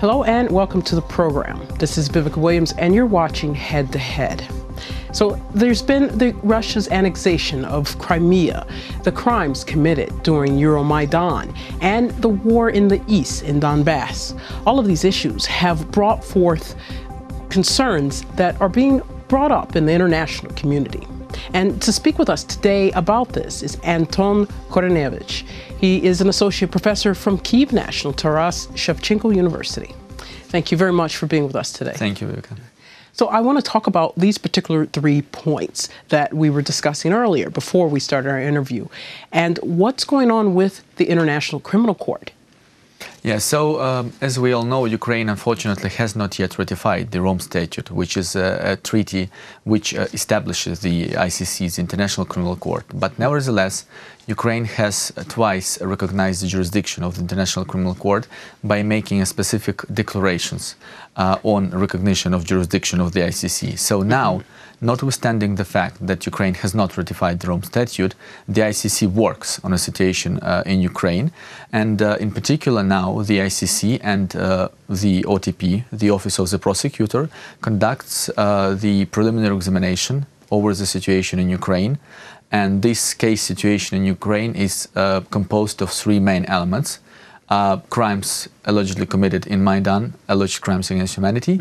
Hello and welcome to the program. This is Vivica Williams and you're watching Head to Head. So there's been Russia's annexation of Crimea, the crimes committed during Euromaidan, and the war in the east in Donbass. All of these issues have brought forth concerns that are being brought up in the international community. And to speak with us today about this is Anton Korynevych. He is an associate professor from Kyiv National Taras Shevchenko University. Thank you very much for being with us today. Thank you, Viveka. So I want to talk about these particular 3 points that we were discussing earlier before we started our interview, and what's going on with the International Criminal Court. Yeah, so as we all know, Ukraine unfortunately has not yet ratified the Rome Statute, which is a treaty which establishes the ICC's International Criminal Court. But nevertheless, Ukraine has twice recognized the jurisdiction of the International Criminal Court by making specific declarations on recognition of jurisdiction of the ICC. So now, notwithstanding the fact that Ukraine has not ratified the Rome Statute, the ICC works on a situation in Ukraine, and in particular now the ICC and the OTP, the Office of the Prosecutor, conducts the preliminary examination over the situation in Ukraine. And this case situation in Ukraine is composed of 3 main elements. Crimes allegedly committed in Maidan, alleged crimes against humanity,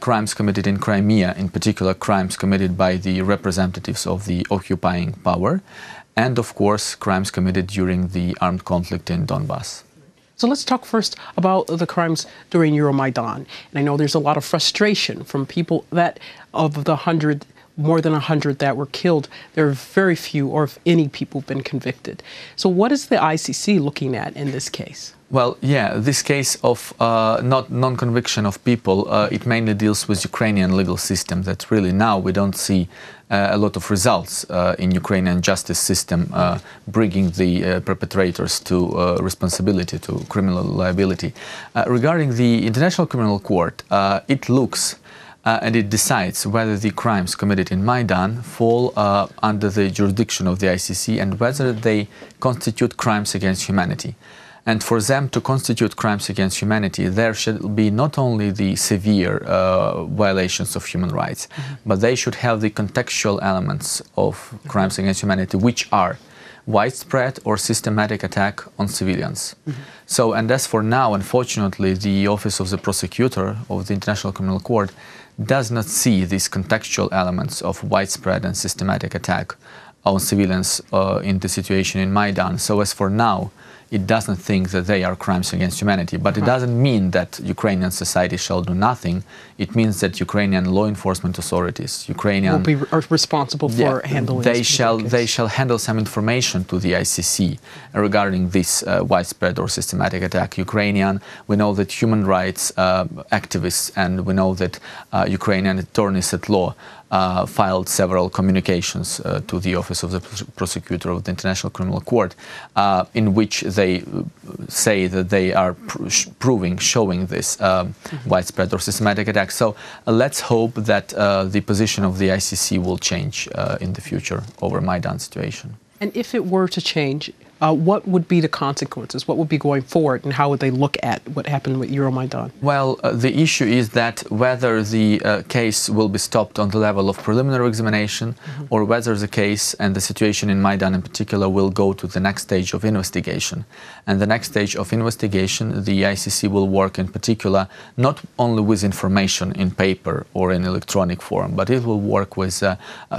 crimes committed in Crimea, in particular crimes committed by the representatives of the occupying power, and of course crimes committed during the armed conflict in Donbass. So let's talk first about the crimes during Euromaidan. And I know there's a lot of frustration from people that of the more than 100 that were killed, there are very few, or if any, people have been convicted. So what is the ICC looking at in this case? Well, yeah, this case of non-conviction of people, it mainly deals with Ukrainian legal system. That really now we don't see a lot of results in Ukrainian justice system bringing the perpetrators to responsibility, to criminal liability. Regarding the International Criminal Court, it looks and it decides whether the crimes committed in Maidan fall under the jurisdiction of the ICC and whether they constitute crimes against humanity. And for them to constitute crimes against humanity, there should be not only the severe violations of human rights, but they should have the contextual elements of crimes against humanity, which are widespread or systematic attack on civilians. So, and as for now, unfortunately, the Office of the Prosecutor of the International Criminal Court does not see these contextual elements of widespread and systematic attack on civilians in the situation in Maidan. So as for now, it doesn't think that they are crimes against humanity. But it doesn't mean that Ukrainian society shall do nothing. It means that Ukrainian law enforcement authorities, Ukrainian... will be responsible for handling they shall handle some information to the ICC regarding this widespread or systematic attack. We know that human rights activists, and we know that Ukrainian attorneys at law filed several communications to the Office of the Prosecutor of the International Criminal Court in which they say that they are showing this widespread or systematic attack. So let's hope that the position of the ICC will change in the future over Maidan situation. And if it were to change, what would be the consequences? What would be going forward, and how would they look at what happened with Euromaidan? Well, the issue is that whether the case will be stopped on the level of preliminary examination, or whether the case and the situation in Maidan in particular will go to the next stage of investigation. And the next stage of investigation, the ICC will work in particular not only with information in paper or in electronic form, but it will work with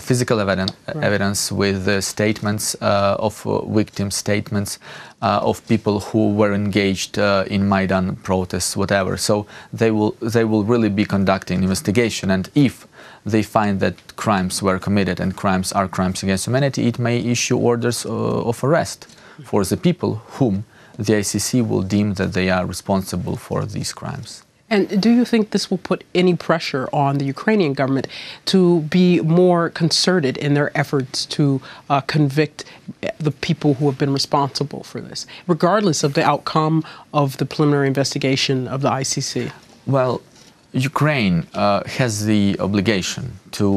physical evidence, with statements of victims, statements of people who were engaged in Maidan protests, whatever. So they will really be conducting investigation, and if they find that crimes were committed and crimes are crimes against humanity, it may issue orders of arrest for the people whom the ICC will deem that they are responsible for these crimes. And do you think this will put any pressure on the Ukrainian government to be more concerted in their efforts to convict the people who have been responsible for this, regardless of the outcome of the preliminary investigation of the ICC? Well, Ukraine has the obligation to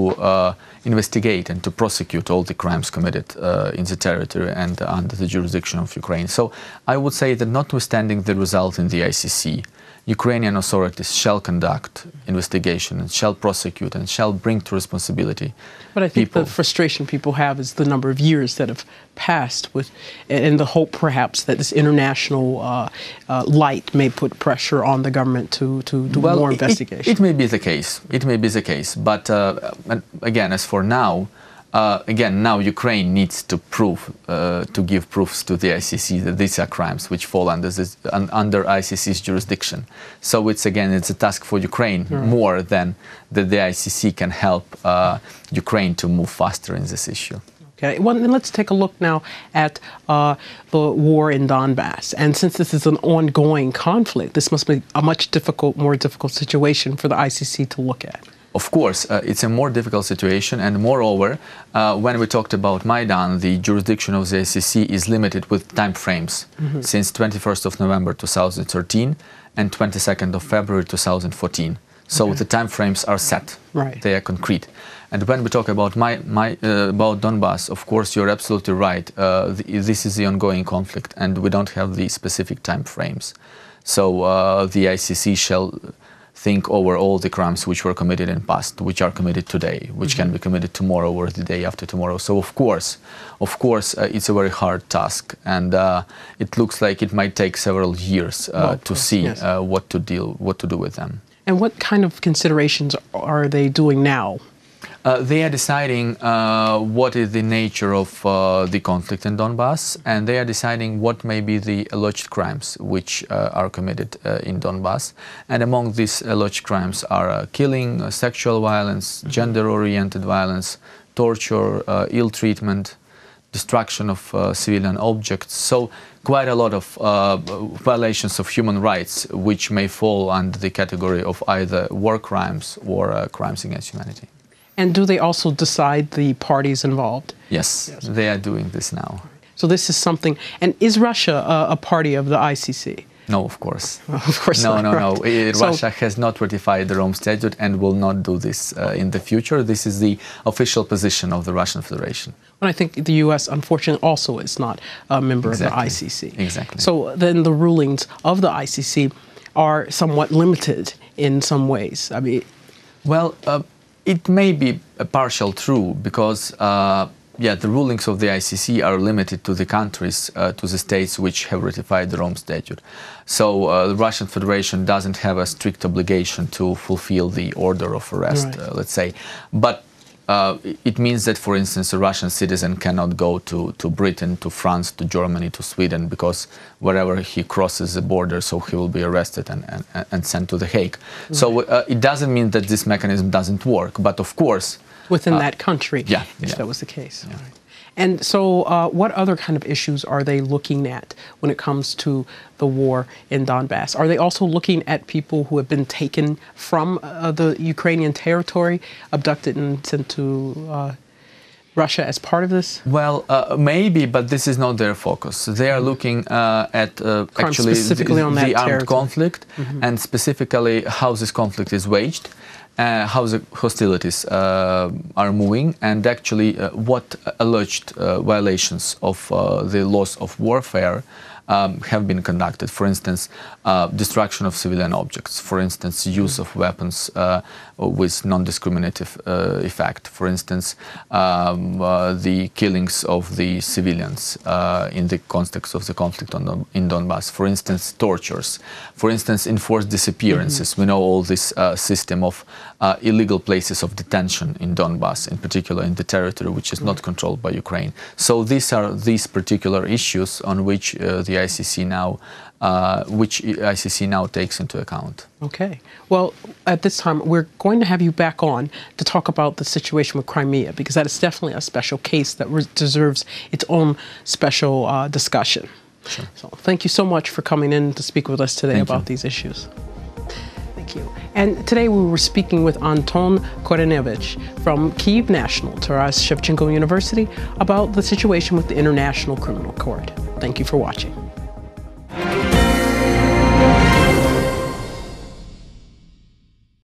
investigate and to prosecute all the crimes committed in the territory and under the jurisdiction of Ukraine. So I would say that notwithstanding the result in the ICC, Ukrainian authorities shall conduct investigation and shall prosecute and shall bring to responsibility. But I think the frustration people have is the number of years that have passed with, and the hope perhaps that this international light may put pressure on the government to do more investigation. It may be the case. It may be the case. But again, as for now, now Ukraine needs to to give proofs to the ICC that these are crimes which fall under ICC's jurisdiction. So it's a task for Ukraine more than that the ICC can help Ukraine to move faster in this issue. Okay, well, then let's take a look now at the war in Donbass. And since this is an ongoing conflict, this must be a much more difficult situation for the ICC to look at. Of course, it's a more difficult situation, and moreover, when we talked about Maidan, the jurisdiction of the ICC is limited with time frames since 21st of November 2013 and 22nd of February 2014. So the time frames are set, they are concrete. And when we talk about about Donbass, of course, you're absolutely right. This is the ongoing conflict, and we don't have the specific time frames. So the ICC shall think over all the crimes which were committed in the past, which are committed today, which can be committed tomorrow or the day after tomorrow. So of course, it's a very hard task, and it looks like it might take several years to see what to do with them. And what kind of considerations are they doing now? They are deciding what is the nature of the conflict in Donbass, and they are deciding what may be the alleged crimes which are committed in Donbass. And among these alleged crimes are killing, sexual violence, gender-oriented violence, torture, ill treatment, destruction of civilian objects. So quite a lot of violations of human rights which may fall under the category of either war crimes or crimes against humanity. And do they also decide the parties involved? Yes, they are doing this now. So this is something. And is Russia a party of the ICC? No, of course. Of course not. No. Russia has not ratified the Rome Statute and will not do this in the future. This is the official position of the Russian Federation. And I think the U.S., unfortunately, also is not a member of the ICC. Exactly. So then the rulings of the ICC are somewhat limited in some ways. I mean, well, it may be partial true because, the rulings of the ICC are limited to the countries, to the states which have ratified the Rome Statute. So the Russian Federation doesn't have a strict obligation to fulfill the order of arrest, let's say. But it means that, for instance, a Russian citizen cannot go to Britain, to France, to Germany, to Sweden, because wherever he crosses the border, so he will be arrested and sent to The Hague. So it doesn't mean that this mechanism doesn't work, but of course... Within that country, if that was the case. Yeah. And so what other kind of issues are they looking at when it comes to the war in Donbass? Are they also looking at people who have been taken from the Ukrainian territory, abducted and sent to Russia as part of this? Well, maybe, but this is not their focus. They are looking at actually the armed conflict and specifically how this conflict is waged. How the hostilities are moving, and actually what alleged violations of the laws of warfare have been conducted. For instance, destruction of civilian objects. For instance, use of weapons with non-discriminative effect. For instance, the killings of the civilians in the context of the conflict in Donbass. For instance, tortures. For instance, enforced disappearances. We know all this system of illegal places of detention in Donbass, in particular in the territory which is not controlled by Ukraine. So these are these particular issues on which the ICC now takes into account. Okay. Well, at this time, we're going to have you back on to talk about the situation with Crimea, because that is definitely a special case that deserves its own special discussion. Sure. So thank you so much for coming in to speak with us today about these issues. Thank you. And today we were speaking with Anton Korynevych from Kyiv National Taras Shevchenko University about the situation with the International Criminal Court. Thank you for watching.